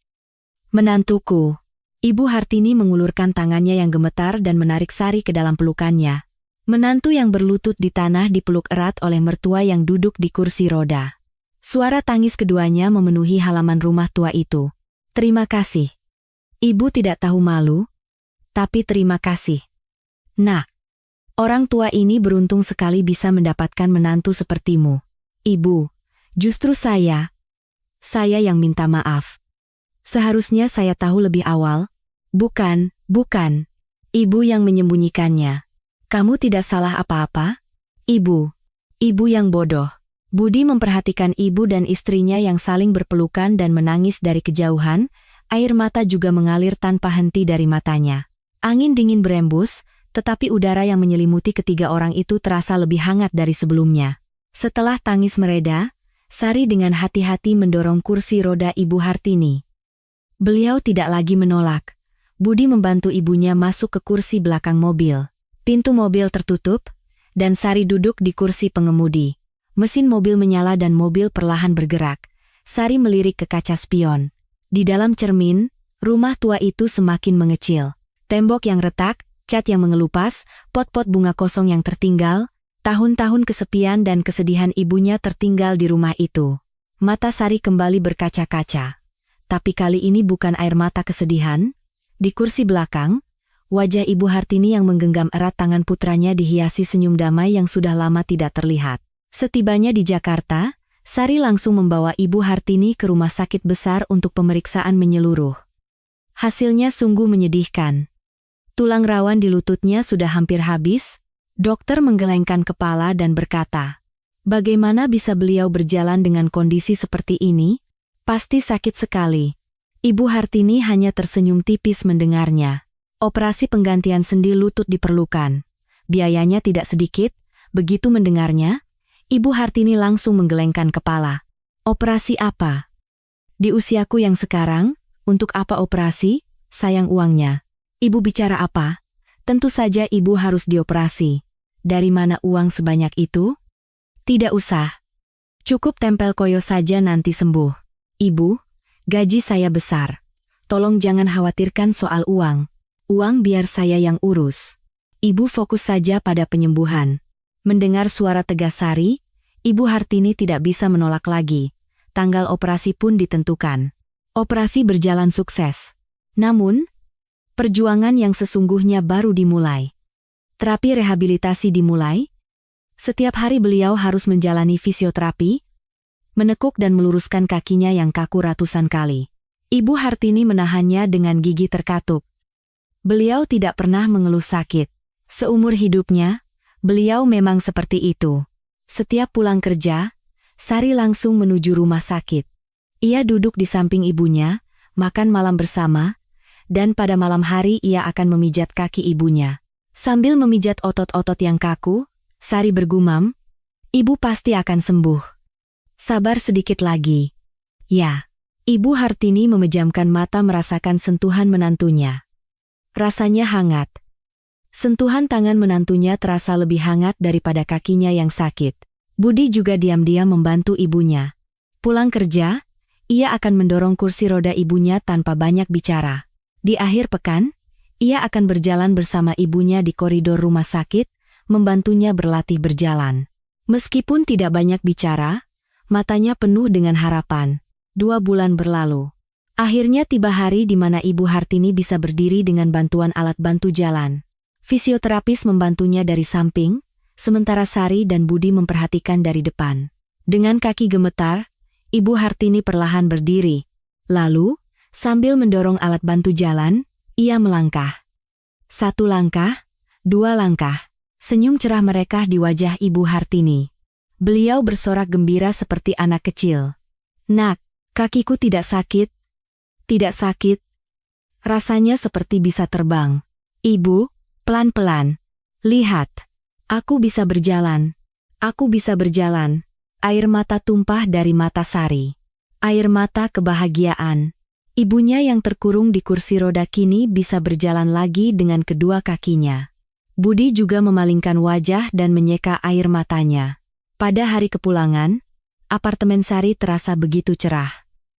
menantuku. Ibu Hartini mengulurkan tangannya yang gemetar dan menarik Sari ke dalam pelukannya. Menantu yang berlutut di tanah dipeluk erat oleh mertua yang duduk di kursi roda. Suara tangis keduanya memenuhi halaman rumah tua itu. Terima kasih. Ibu tidak tahu malu, tapi terima kasih. Nah, orang tua ini beruntung sekali bisa mendapatkan menantu sepertimu. Ibu, justru saya yang minta maaf. Seharusnya saya tahu lebih awal. Bukan. Ibu yang menyembunyikannya. Kamu tidak salah apa-apa? Ibu yang bodoh. Budi memperhatikan ibu dan istrinya yang saling berpelukan dan menangis dari kejauhan, air mata juga mengalir tanpa henti dari matanya. Angin dingin berembus, tetapi udara yang menyelimuti ketiga orang itu terasa lebih hangat dari sebelumnya. Setelah tangis mereda, Sari dengan hati-hati mendorong kursi roda Ibu Hartini. Beliau tidak lagi menolak. Budi membantu ibunya masuk ke kursi belakang mobil. Pintu mobil tertutup, dan Sari duduk di kursi pengemudi. Mesin mobil menyala dan mobil perlahan bergerak. Sari melirik ke kaca spion. Di dalam cermin, rumah tua itu semakin mengecil. Tembok yang retak, cat yang mengelupas, pot-pot bunga kosong yang tertinggal, tahun-tahun kesepian dan kesedihan ibunya tertinggal di rumah itu. Mata Sari kembali berkaca-kaca. Tapi kali ini bukan air mata kesedihan. Di kursi belakang, wajah Ibu Hartini yang menggenggam erat tangan putranya dihiasi senyum damai yang sudah lama tidak terlihat. Setibanya di Jakarta, Sari langsung membawa Ibu Hartini ke rumah sakit besar untuk pemeriksaan menyeluruh. Hasilnya sungguh menyedihkan. Tulang rawan di lututnya sudah hampir habis. Dokter menggelengkan kepala dan berkata, "Bagaimana bisa beliau berjalan dengan kondisi seperti ini? Pasti sakit sekali." Ibu Hartini hanya tersenyum tipis mendengarnya. Operasi penggantian sendi lutut diperlukan. Biayanya tidak sedikit. Begitu mendengarnya, Ibu Hartini langsung menggelengkan kepala. Operasi apa? Di usiaku yang sekarang, untuk apa operasi? Sayang uangnya. Ibu bicara apa? Tentu saja ibu harus dioperasi. Dari mana uang sebanyak itu? Tidak usah. Cukup tempel koyo saja nanti sembuh. Ibu, gaji saya besar. Tolong jangan khawatirkan soal uang. Uang biar saya yang urus. Ibu fokus saja pada penyembuhan. Mendengar suara tegas Sari, Ibu Hartini tidak bisa menolak lagi. Tanggal operasi pun ditentukan. Operasi berjalan sukses. Namun, perjuangan yang sesungguhnya baru dimulai. Terapi rehabilitasi dimulai. Setiap hari beliau harus menjalani fisioterapi, menekuk dan meluruskan kakinya yang kaku ratusan kali. Ibu Hartini menahannya dengan gigi terkatup. Beliau tidak pernah mengeluh sakit. Seumur hidupnya, beliau memang seperti itu. Setiap pulang kerja, Sari langsung menuju rumah sakit. Ia duduk di samping ibunya, makan malam bersama, dan pada malam hari ia akan memijat kaki ibunya. Sambil memijat otot-otot yang kaku, Sari bergumam, "Ibu pasti akan sembuh. Sabar sedikit lagi." Ya, Ibu Hartini memejamkan mata merasakan sentuhan menantunya. Rasanya hangat. Sentuhan tangan menantunya terasa lebih hangat daripada kakinya yang sakit. Budi juga diam-diam membantu ibunya. Pulang kerja, ia akan mendorong kursi roda ibunya tanpa banyak bicara. Di akhir pekan, ia akan berjalan bersama ibunya di koridor rumah sakit, membantunya berlatih berjalan. Meskipun tidak banyak bicara, matanya penuh dengan harapan. 2 bulan berlalu. Akhirnya tiba hari di mana Ibu Hartini bisa berdiri dengan bantuan alat bantu jalan. Fisioterapis membantunya dari samping, sementara Sari dan Budi memperhatikan dari depan. Dengan kaki gemetar, Ibu Hartini perlahan berdiri. Lalu, sambil mendorong alat bantu jalan, ia melangkah. 1 langkah, 2 langkah. Senyum cerah merekah di wajah Ibu Hartini. Beliau bersorak gembira seperti anak kecil. "Nak, kakiku tidak sakit. Tidak sakit. Rasanya seperti bisa terbang. Ibu, pelan-pelan. Lihat. Aku bisa berjalan. Aku bisa berjalan." Air mata tumpah dari mata Sari. Air mata kebahagiaan. Ibunya yang terkurung di kursi roda kini bisa berjalan lagi dengan kedua kakinya. Budi juga memalingkan wajah dan menyeka air matanya. Pada hari kepulangan, apartemen Sari terasa begitu cerah.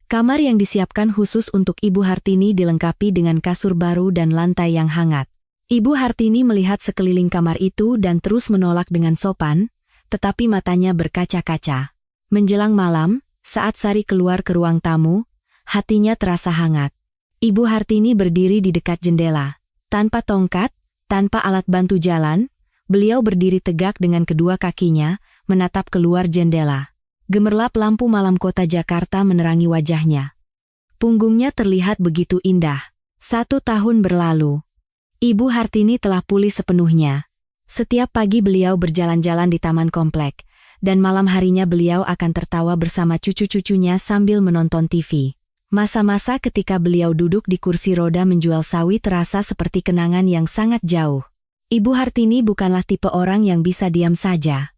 Kamar yang disiapkan khusus untuk Ibu Hartini dilengkapi dengan kasur baru dan lantai yang hangat. Ibu Hartini melihat sekeliling kamar itu dan terus menolak dengan sopan, tetapi matanya berkaca-kaca. Menjelang malam, saat Sari keluar ke ruang tamu, hatinya terasa hangat. Ibu Hartini berdiri di dekat jendela. Tanpa tongkat, tanpa alat bantu jalan, beliau berdiri tegak dengan kedua kakinya, menatap keluar jendela. Gemerlap lampu malam kota Jakarta menerangi wajahnya. Punggungnya terlihat begitu indah. 1 tahun berlalu. Ibu Hartini telah pulih sepenuhnya. Setiap pagi beliau berjalan-jalan di taman komplek, dan malam harinya beliau akan tertawa bersama cucu-cucunya sambil menonton TV. Masa-masa ketika beliau duduk di kursi roda menjual sawi terasa seperti kenangan yang sangat jauh. Ibu Hartini bukanlah tipe orang yang bisa diam saja.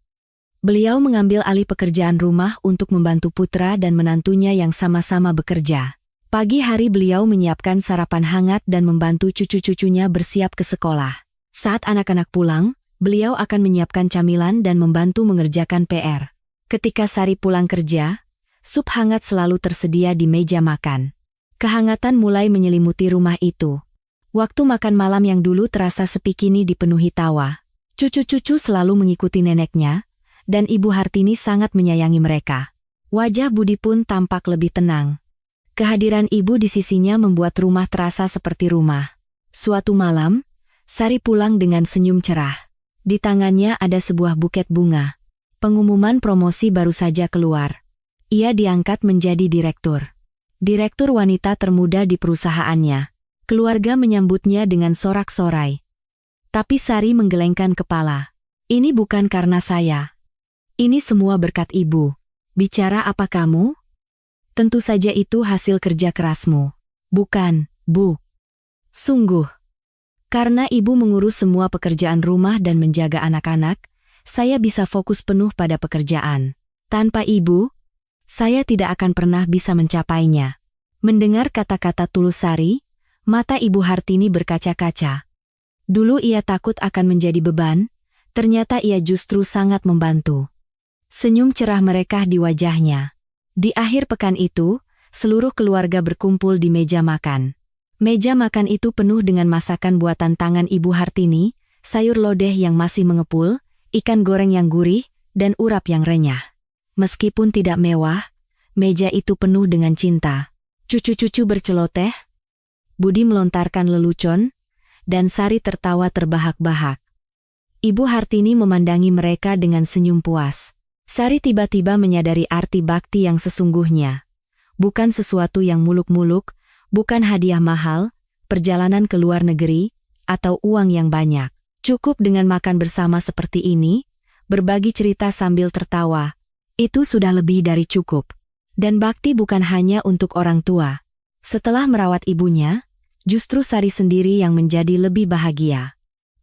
Beliau mengambil alih pekerjaan rumah untuk membantu putra dan menantunya yang sama-sama bekerja. Pagi hari beliau menyiapkan sarapan hangat dan membantu cucu-cucunya bersiap ke sekolah. Saat anak-anak pulang, beliau akan menyiapkan camilan dan membantu mengerjakan PR. Ketika Sari pulang kerja, sup hangat selalu tersedia di meja makan. Kehangatan mulai menyelimuti rumah itu. Waktu makan malam yang dulu terasa sepi kini dipenuhi tawa. Cucu-cucu selalu mengikuti neneknya, dan Ibu Hartini sangat menyayangi mereka. Wajah Budi pun tampak lebih tenang. Kehadiran ibu di sisinya membuat rumah terasa seperti rumah. Suatu malam, Sari pulang dengan senyum cerah. Di tangannya ada sebuah buket bunga. Pengumuman promosi baru saja keluar. Ia diangkat menjadi direktur. Direktur wanita termuda di perusahaannya. Keluarga menyambutnya dengan sorak-sorai. Tapi Sari menggelengkan kepala. "Ini bukan karena saya. Ini semua berkat ibu." "Bicara apa kamu?" "Tentu saja itu hasil kerja kerasmu." "Bukan, Bu. Sungguh. Karena ibu mengurus semua pekerjaan rumah dan menjaga anak-anak, saya bisa fokus penuh pada pekerjaan. Tanpa ibu, saya tidak akan pernah bisa mencapainya." Mendengar kata-kata tulus Sari, mata Ibu Hartini berkaca-kaca. Dulu ia takut akan menjadi beban, ternyata ia justru sangat membantu. Senyum cerah merekah di wajahnya. Di akhir pekan itu, seluruh keluarga berkumpul di meja makan. Meja makan itu penuh dengan masakan buatan tangan Ibu Hartini, sayur lodeh yang masih mengepul, ikan goreng yang gurih, dan urap yang renyah. Meskipun tidak mewah, meja itu penuh dengan cinta. Cucu-cucu berceloteh, Budi melontarkan lelucon, dan Sari tertawa terbahak-bahak. Ibu Hartini memandangi mereka dengan senyum puas. Sari tiba-tiba menyadari arti bakti yang sesungguhnya. Bukan sesuatu yang muluk-muluk, bukan hadiah mahal, perjalanan ke luar negeri, atau uang yang banyak. Cukup dengan makan bersama seperti ini, berbagi cerita sambil tertawa. Itu sudah lebih dari cukup. Dan bakti bukan hanya untuk orang tua. Setelah merawat ibunya, justru Sari sendiri yang menjadi lebih bahagia.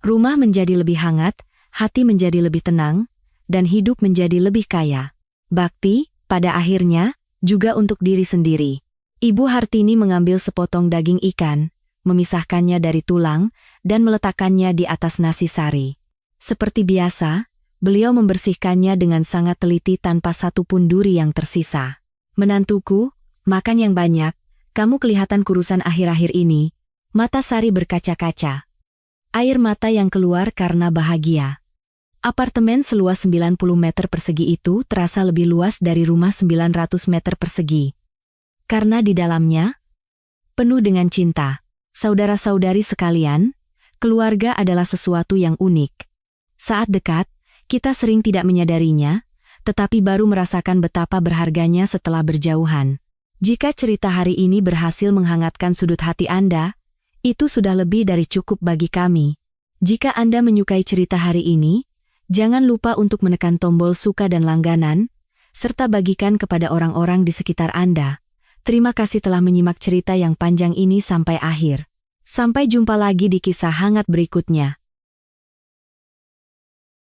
Rumah menjadi lebih hangat, hati menjadi lebih tenang, dan hidup menjadi lebih kaya. Bakti, pada akhirnya, juga untuk diri sendiri. Ibu Hartini mengambil sepotong daging ikan, memisahkannya dari tulang, dan meletakkannya di atas nasi Sari. Seperti biasa, beliau membersihkannya dengan sangat teliti tanpa satu pun duri yang tersisa. Menantuku, makan yang banyak, kamu kelihatan kurusan akhir-akhir ini. Mata Sari berkaca-kaca. Air mata yang keluar karena bahagia. Apartemen seluas 90 meter persegi itu terasa lebih luas dari rumah 900 meter persegi. Karena di dalamnya, penuh dengan cinta. Saudara-saudari sekalian, keluarga adalah sesuatu yang unik. Saat dekat, kita sering tidak menyadarinya, tetapi baru merasakan betapa berharganya setelah berjauhan. Jika cerita hari ini berhasil menghangatkan sudut hati Anda, itu sudah lebih dari cukup bagi kami. Jika Anda menyukai cerita hari ini, jangan lupa untuk menekan tombol suka dan langganan, serta bagikan kepada orang-orang di sekitar Anda. Terima kasih telah menyimak cerita yang panjang ini sampai akhir. Sampai jumpa lagi di kisah hangat berikutnya.